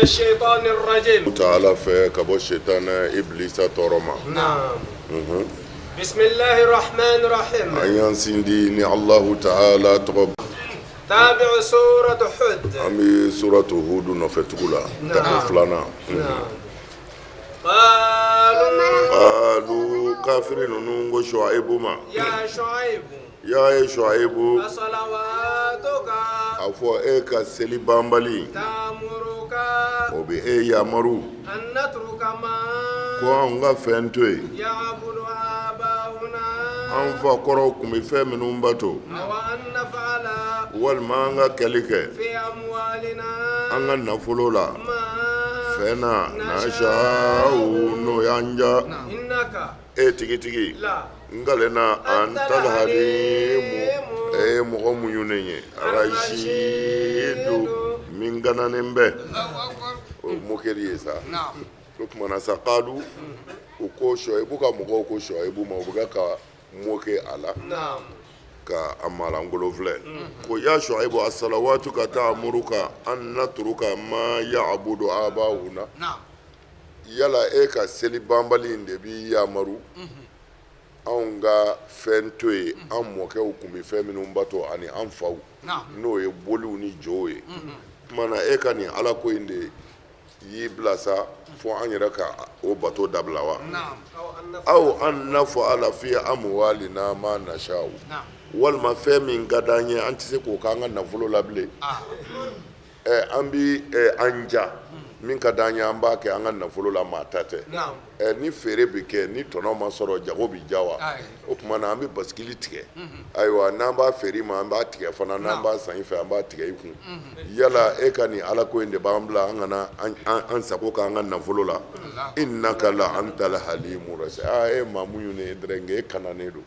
الشيطان الرجيم تعالى فكبو الشيطان إبليس تورما نعم بسم الله الرحمن الرحيم أيان سندي الله تعالى تقب تابع سورة حود أمي سورة هود نفتقلا تقفلنا قالوا كافرين نونغو شعيب ما يا شعيب يا شعيب صلواتك أفو إيكا سلي بامبالي تأمرك obi yamaru أن نترك ما ko an ka fɛn to yen يعبد آباؤنا an fa kɔrɔw kun bɛ fɛn minnu bato أو أن نفعل walima an ka kɛli kɛ في أموالنا an ka nafolo la ما fɛn na nashawu n'o y'an ja إنك e tigitigi لا n galena an talhalimu e mɔgɔ muɲu ne ye rashidu min gananen bɛ o mokɛli ye sa o tumana sa kalu u ko Shuaibu ka mɔgɔw ko Shuaibu ma u bɛ ka moke a la نعم ka a malangolo filɛ ko ya Shuaibu as-salawatu ka ta'muruka an natruka ma ya'budu aba'una yala e ka seli banbali in de bi yamaru anw ka fɛn to ye an mɔkɛw kun bɛ fɛn minnu bato ani an faw n'o ye boliw ni jow ye kumana e ka nin ala ko in de y'i bila sa fo an yɛrɛ ka o bato dabila wa aw an naf'ala fi amwalina ma nasha'u walima fɛn min ka d'an ye an tɛ se k'o k'an ka nafolo la bilen an bi an ja min ka d'an ye an b'a kɛ an ka nafolo la maa ta tɛ ni feere bɛ kɛ ni tɔnɔ ma sɔrɔ jago bɛ ja wa o tuma na an bɛ basikili tigɛ ayiwa n'an b'a feere ma an b'a tigɛ fana n'an b'a san i fɛ an b'a tigɛ i kun yala e ka nin ala ko in de b'an bila an kana an sago k'an ka nafolo la innaka la antal halimu rashid e maa mun ye dɛrɛ nka e kananen don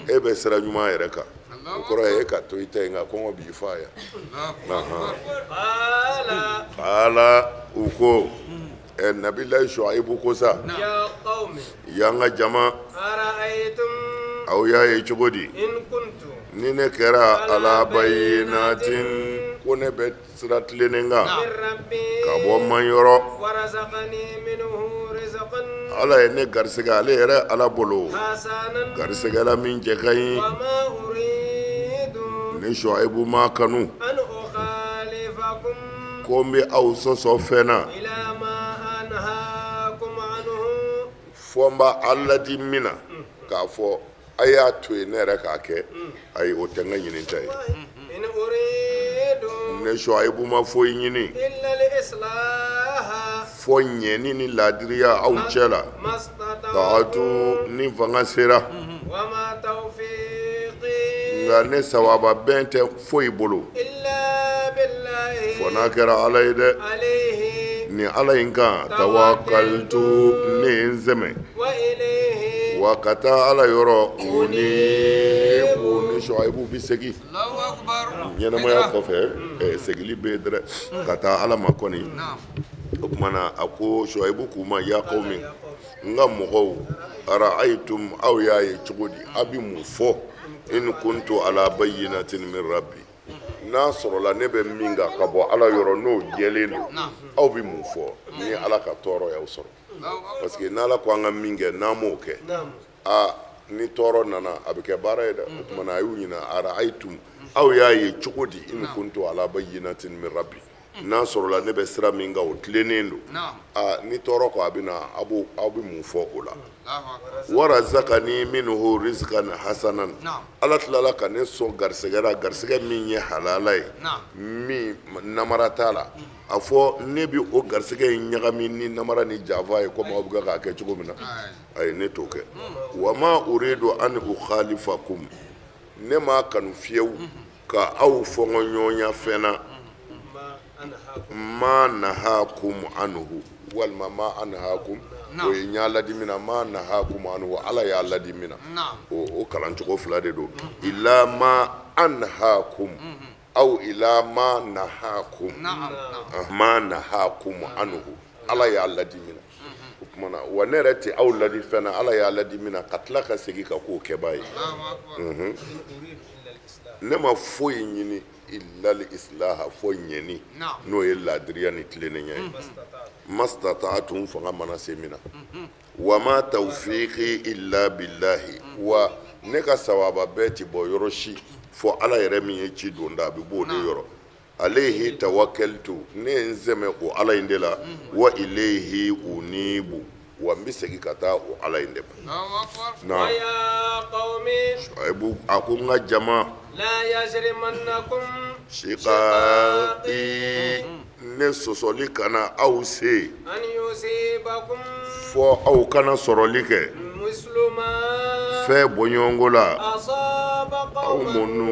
e bɛ sira ɲuman yɛrɛ kan o kɔrɔ ye e ka to i ta yen nka kɔngɔ b'i fa yan ala u ko nabilayi Shuaibu ko sa يا قوم y'an ka jama أرأيتم aw y'a ye cogo di إن كنت ni ne kɛra ala bayinatin ko ne bɛ sira tilennen kan من ربي ka bɔ man yɔrɔ ورزقني منه رزقا ala ye ne garisɛgɛ ale yɛrɛ ala bolo حسنا garisɛgɛla min cɛ ka ɲi وما أريد ni Shuaibu ma kanu أن أخالفكم ko n bɛ aw sɔsɔ fɛn na إلى ما أنهاكم عنه fɔ n b'a ala di min na k'a fɔ a y'a to yen ne yɛrɛ k'a kɛ ayi o tɛ n ka ɲinita ye إن أريد ne Shuaibu ma foyi ɲini إلا الإصلاح fɔ ɲɛni ni laadiriya aw cɛ la ما استطعت taatu ni fanga sera وما توفيقي nka ne sababa bɛn tɛ foyi bolo إلا بالله fɔ n'a kɛra ala ye dɛ عليه ni ala in kan tawakaltu ne ye n sɛmɛ وإليه wa ka taa ala yɔrɔ o ni Shuaibu bi segin ɲɛnamaya kɔfɛ segili bɛ yen dɛrɛ ka taa ala ma kɔni o kumana a ko Shuaibu k'u ma ya qawmi n ka mɔgɔw ara'aytum aw y'a ye cogo di a bɛ mun fɔ in kuntu ala bayyinatin min rabbi n'a sɔrɔla ne bɛ min kan ka bɔ ala yɔrɔ n'o jɛlen don aw bɛ mun fɔ ni ala ka tɔɔrɔ y'aw sɔrɔ parce que n'ala ko an ka min kɛ n'an m'o kɛ ni tɔɔrɔ nana a bɛ kɛ baara ye dɛ o tumana a y'u ɲininka ara'aytum aw y'a ye cogo di in kuntu ala bayyinatin min rabbi n'a sɔrɔla ne bɛ sira min kan o tilennen don ni tɔɔrɔ ko a bɛ na aw bɛ mun fɔ o la warazakani minhu rizqan hasanan ala tilala ka ne sɔn garisɛgɛ min ye halala ye min namara t'a la a fɔ ne bɛ o garisɛgɛ in ɲagami ni namara ni janfa ye komi aw bɛ k'a kɛ cogo min na ayi ne t'o kɛ wa ma uridu an ukhalifakum ne ma kanu fiyewu ka aw fɔɲɔgɔnya fɛn na ma nahakum anhu walima ma anhakum o ye ɲa ladimina ma nahakum anhu ala y'a ladimina o kalancogo fila de don ila ma anhakum aw ila ma nahakum ma nahakum anhu ala y'a ladimina o kumana wa ne yɛrɛ tɛ aw ladi fɛn na ala y'a ladi min na ka tila ka segin ka k'o kɛbaa ye ne ma foyi ɲini illa islaha fo ɲɛni n'o ye laadiriya ni tilennenya ye mastata'tum fanga mana se min na wa ma tawfiqi illa billahi wa ne ka sawaba bɛɛ ti bɔ yɔrɔ si fo ala yɛrɛ min ye ci don da a bɛ bɔ o de yɔrɔ alayhi tawakkaltu ne ye n sɛmɛ o ala in de la wa ilayhi unibu wa n bɛ segin ka taa o ala in de ma ويا قوم Shuaibu a ko n ka jama لا يجرمنكم shiqaqi ne sɔsɔli kana aw se أن يصيبكم fɔ aw kana sɔrɔli kɛ مثل ما fɛn bɔɲɔgɔnko la أصاب aw قوم mɔnu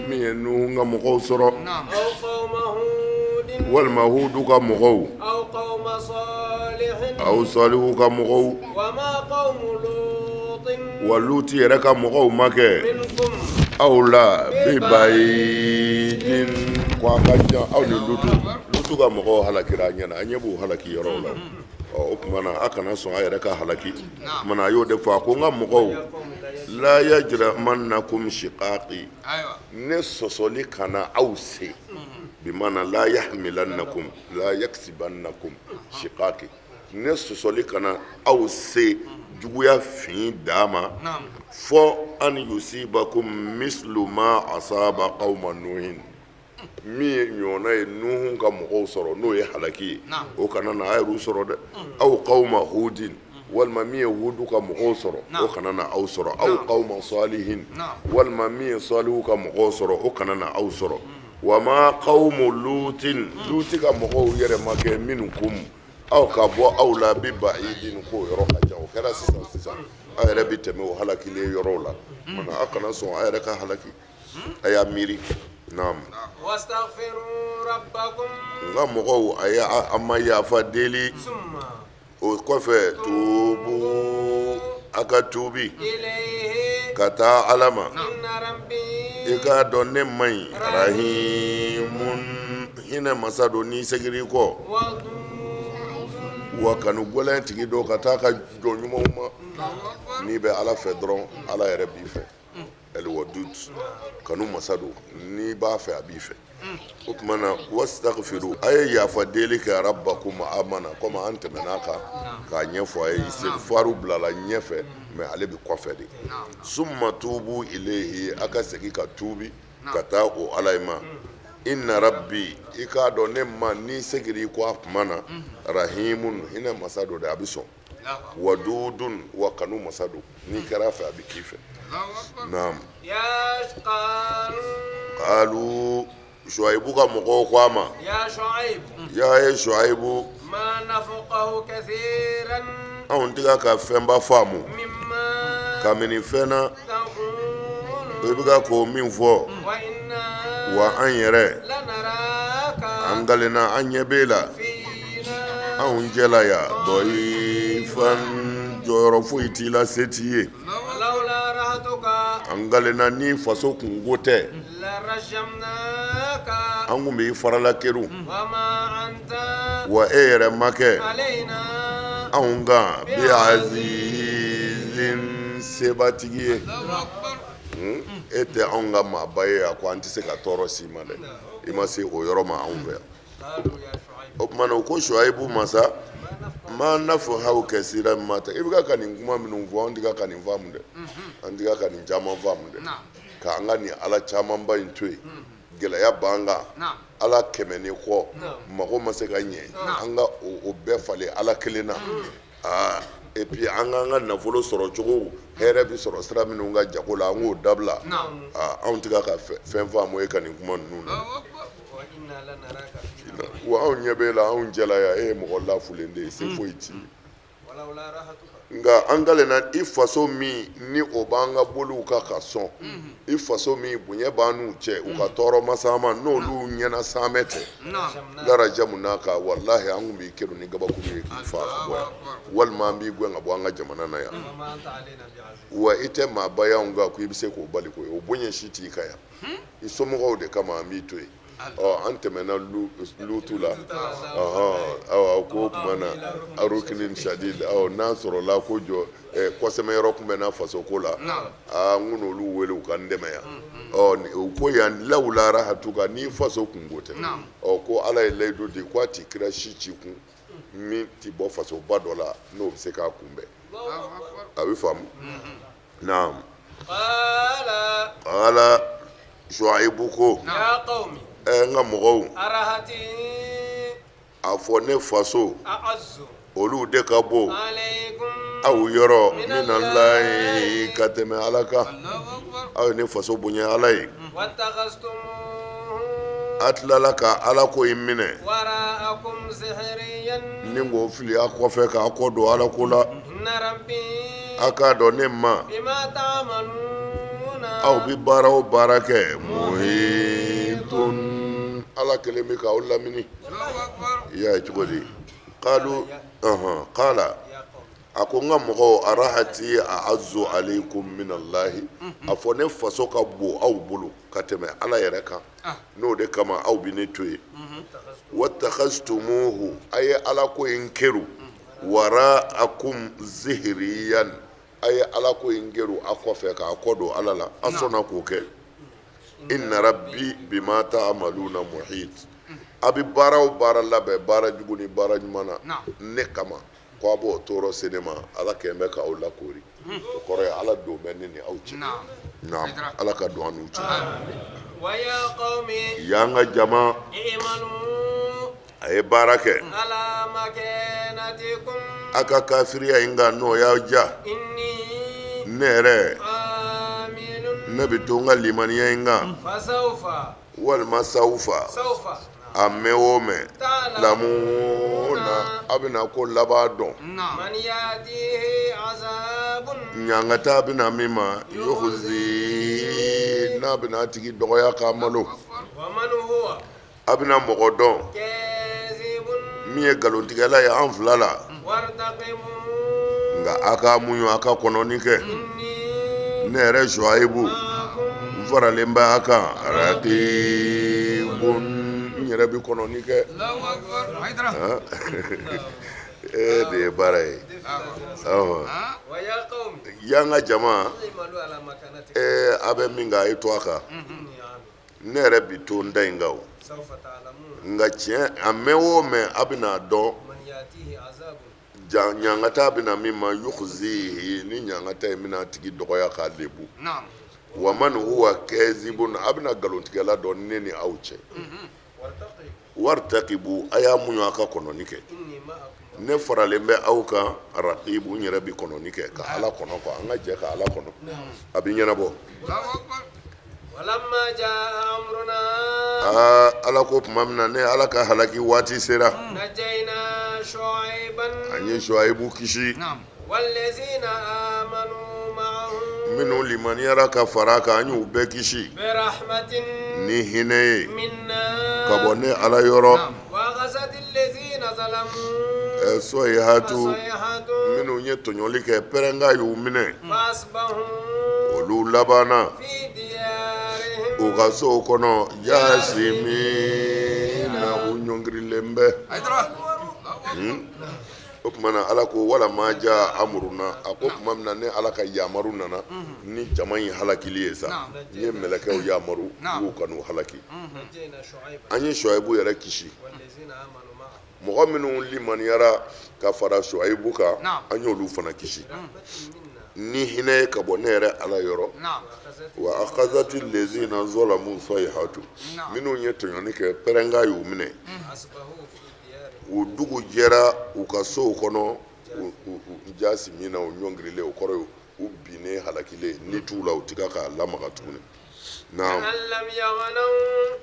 min ye nuhu ka mɔgɔw sɔrɔ أو قوم هود walima hudu ka mɔgɔw أو قوم صالح aw sɔlihu ka mɔgɔw وما قوم لوط wa luti yɛrɛ ka mɔgɔw ma kɛ منكم aw la bibayidin ko a ka jan aw ni lutu ka mɔgɔw halakira an ɲɛna an ɲɛ b'u halaki yɔrɔw la o kumana a kana sɔn a yɛrɛ ka halaki kumana a y'o de fɔ a ko n ka mɔgɔw la yajramannakum shiqaqi ne sɔsɔli kana aw se bimana la yahmilannakum la yaksibannakum shiqaqi ne sɔsɔli kana aw se juguya fin dama fɔ an yusibakum mislu ma asaba qauma nuhin min ye ɲɔgɔnna ye nuhu ka mɔgɔw sɔrɔ n'o ye halaki ye o kana na a yɛrɛw sɔrɔ dɛ aw qauma hudin walima min ye hudu ka mɔgɔw sɔrɔ o kana na aw sɔrɔ aw qauma salihin walima min ye salihu ka mɔgɔw sɔrɔ o kana na aw sɔrɔ wa ma qaumu lutin luti ka mɔgɔw yɛrɛ ma kɛ minkum aw ka bɔ aw la bi ba'idin ko yɔrɔ ka jan o kɛra sisan a yɛrɛ bi tɛmɛ o halakilen yɔrɔw la mana a kana sɔn a yɛrɛ ka halaki a y'a miiri naam واستغفروا ربكم n ka mɔgɔw a ma yafa deli ثم o kɔfɛ tuubu a ka tuubi إليه ka taa ala ma إن ربي i k'a dɔn ne man ɲi rahimun hinɛ masa don n'i segir'i kɔ ودود wa kanu gɛlɛn tigi dɔ ka taa ka jɔn ɲumanw ma n'i bɛ ala fɛ dɔrɔn ala yɛrɛ b'i fɛ elwadud kanu masa don n'i b'a fɛ a b'i fɛ o tuma na wastaghfiru a ye yafa deli kɛ rabbakum amana komi an tɛmɛn'a kan k'a ɲɛfɔ a ye istighfaru bilala ɲɛfɛ mɛ ale bɛ kɔfɛ de summa tuubu ilayhi a ka segin ka tuubi ka taa o ala in ma inna rabbi i k'a dɔn ne ma n'i segir'i kɔ a tuma na rahimun hinɛ masa don de a bɛ sɔn wadudun wa kanu masa don n'i kɛra a fɛ a bɛ k'i fɛ naam يا قارون qalu shuaibu ka mɔgɔw ko a ma يا شعيب ya ye shuaibu ما نفقه كثيرا anw tɛ ka ka fɛnba faamu مما kabini fɛn na تقول i bɛ ka k'o min fɔ وإنا wa an yɛrɛ لنراك an galenna an ɲɛ b'e la فينا anw jɛla ya dɔyifan jɔyɔrɔ foyi t'i la se t'i ye ولولا رهتك an galenna ni faso kungo tɛ لرجمناك an kun b'i farala keru وما أنت wa e yɛrɛ ma kɛ علينا anw kan bi azizin sebatigi ye e tɛ anw ka maaba ye a ko an tɛ se ka tɔɔrɔ s'i ma dɛ i ma se o yɔrɔ ma anw fɛ yan قالوا يا شعيب o tuma na o ko shuaibu masa ma nafu haw kɛsira ma ta i bɛ ka nin kuma minnu fɔ an tɛ ka nin faamu dɛ an tɛ ka nin caman faamu dɛ k'an ka nin ala camanba in to yen gɛlɛya b'an kan ala kɛmɛ ni kɔ mago ma se ka ɲɛ an ka o bɛɛ falen ala kelen na et puis an k'an ka nafolo sɔrɔ cogo hɛrɛ bi sɔrɔ sira minnu ka jago la an k'o dabila anw tɛ ka fɛn faamu ye ka nin kuma ninnu na وإنا لنراك فينا wa anw ɲɛ b'e la anw jɛla yan e ye mɔgɔ lafulen de ye se foyi t'i ye ولولا رهتك nka an galenna i faso min ni o b'an ka boliw kan ka sɔn i faso min bonya b'an n'u cɛ u ka tɔɔrɔ ma s'an ma n'olu ɲɛna sanmɛ tɛ larajamu n'a kan walahi an kun b'i kɛru ni gabakuru ye k'i fa ka bɔ yan walima an b'i gɛn ka bɔ an ka jamana na yan وما أنت علينا بعزيز wa i tɛ maaba y'anw kan ko i bɛ se k'o bali ko ye o bonya si t'i kan yan i somɔgɔw de kama an b'i to yen an tɛmɛna lutu la aw ko kuma na arukinin shadid n'a sɔrɔla ko jɔ kɔsɛmɛyɔrɔ tun bɛ na faso ko la n ko n'olu wele u ka n dɛmɛ yan u ko yan lawula rahatuka ni faso kunko tɛ ko ala ye layidu di ko a ti kira si ci kun min ti bɔ fasoba dɔ la n'o bɛ se k'a kunbɛn a bɛ faamu naam qala Shuaibu ko ya qawmi n ka mɔgɔw arahati a fɔ ne faso a'azzu olu de ka bon alaykum aw yɔrɔ minalayi ka tɛmɛ ala kan aw ye ne faso bonya ala ye a tilala ka ala ko in minɛ wara'akum zihriyan ni k'o fili a kɔfɛ k'a kɔ don ala ko la inna rabbi a k'a dɔn ne ma bima ta'maluna aw bi baara o baara kɛ muhitun ala kelen bɛ k'aw lamini i y'a ye cogo di qalu qala a ko n ka mɔgɔw arahati a'azzu alaykum minallahi a fɔ ne faso ka bon aw bolo ka tɛmɛ ala yɛrɛ kan n'o de kama aw bi ne to yen wattakhastumuhu a ye ala ko in kɛru wara'akum zihriyan a ye ala ko in kɛru a kɔfɛ k'a kɔ don ala la a sɔnna k'o kɛ inna rabbi bima ta'maluna muhit a bi baara o baara labɛn baara jugu ni baara ɲuman na ne kama ko a b'o tɔɔrɔ se ne ma ala kɛlen bɛ k'aw lakori o kɔrɔ ye ala don bɛ ne ni aw cɛ naam ala ka don an n'u cɛ wa ya qawmi y'an ka jama i'malu a ye baara kɛ ala makanatikum a ka kafiriya in kan n'o y'aw ja inni ne yɛrɛ amilun ne bɛ to n ka limaniya in kan fasawfa walima sawufa a mɛn o mɛn lamuna a bɛna ko laban dɔn man yatihi azabun ɲangata bɛna min ma yukhzi n'a bɛna tigi dɔgɔya k'a malo wa man huwa a bɛna mɔgɔ dɔn kazibun min ye nkalontigɛla ye an fila la wartaqibu nka a ka muɲu a ka kɔnɔni kɛ ne yɛrɛ Shuaibu n faralen bɛ a kan raqibun n yɛrɛ bɛ kɔnɔni kɛ de ye baara ye wa ya qawmi y'an ka jama i'malu ala makanatikum a bɛ min kan a ye to a kan inni amil ne yɛrɛ bi to n da in kan o sawfa ta'lamun nka tiɲɛ a mɛn o mɛn a bɛna dɔn man yatihi azabun ɲangata bɛna min ma yukhzihi ni ɲangata in bɛna tigi dɔgɔya k'a lebu wa man huwa kazibun a bɛna nkalontigɛla dɔn ne ni aw cɛ wartaqibu a y'a muɲu a ka kɔnɔni kɛ inni ma'akum ne faralen bɛ aw kan raqibu n yɛrɛ bi kɔnɔni kɛ ka ala kɔnɔ quoi an ka jɛ ka ala kɔnɔ a bi ɲɛnabɔ walamma jaa amruna ala ko tuma min na ne ala ka halaki waati sera najayna shu'aiban an ye Shuaibu kisi wallazina amanu ma'ahu minnu limaniyara ka fara kan an y'u bɛɛ kisi birahmatin ni hinɛ ye minna ka bɔ ne ala yɔrɔ wa ghazat allazina zalamu soyihatu sayhatu minnu ye tɔɲɔli kɛ pɛrɛnga y'u minɛ fasbahu olu labanna fi diyarihim u ka sow kɔnɔ yasimina u ɲɔngirilen bɛ o tuma na ala ko wala ma ja amuruna a ko tuma min na ne ala ka yamaru nana ni jama in halakili ye sa n ye mɛlɛkɛw yamaru y'u kanu halaki najayna shu'aiban an ye Shuaibu yɛrɛ kisi wallazina amanu ma'ahu mɔgɔ minnu limaniyara ka fara Shuaibu kan an y'olu fana kisi ni hinɛ ye ka bɔ ne yɛrɛ ala yɔrɔ wa akhazati lezina zalamu sayhatu minnu ye tɔɲɔni kɛ pɛrɛnga y'u minɛ asbahu fi diyarihim u dugu jɛra u ka sow kɔnɔ u jasimina u ɲɔngirilen o kɔrɔ ye u binnen halakile ni t'u la u ti ka k'a lamaga tuguni naam an lam yaghnaw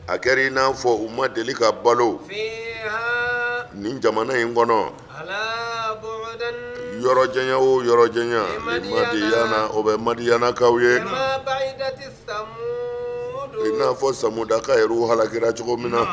a kɛra i n'a fɔ u ma deli ka balo fiha nin jamana in kɔnɔ ala bu'dan yɔrɔ janya o yɔrɔ janya Madiyana o bɛ Madiyanakaw ye ma ba'idati thamud i n'a fɔ Samudaka yɛrɛ halakira cogo min na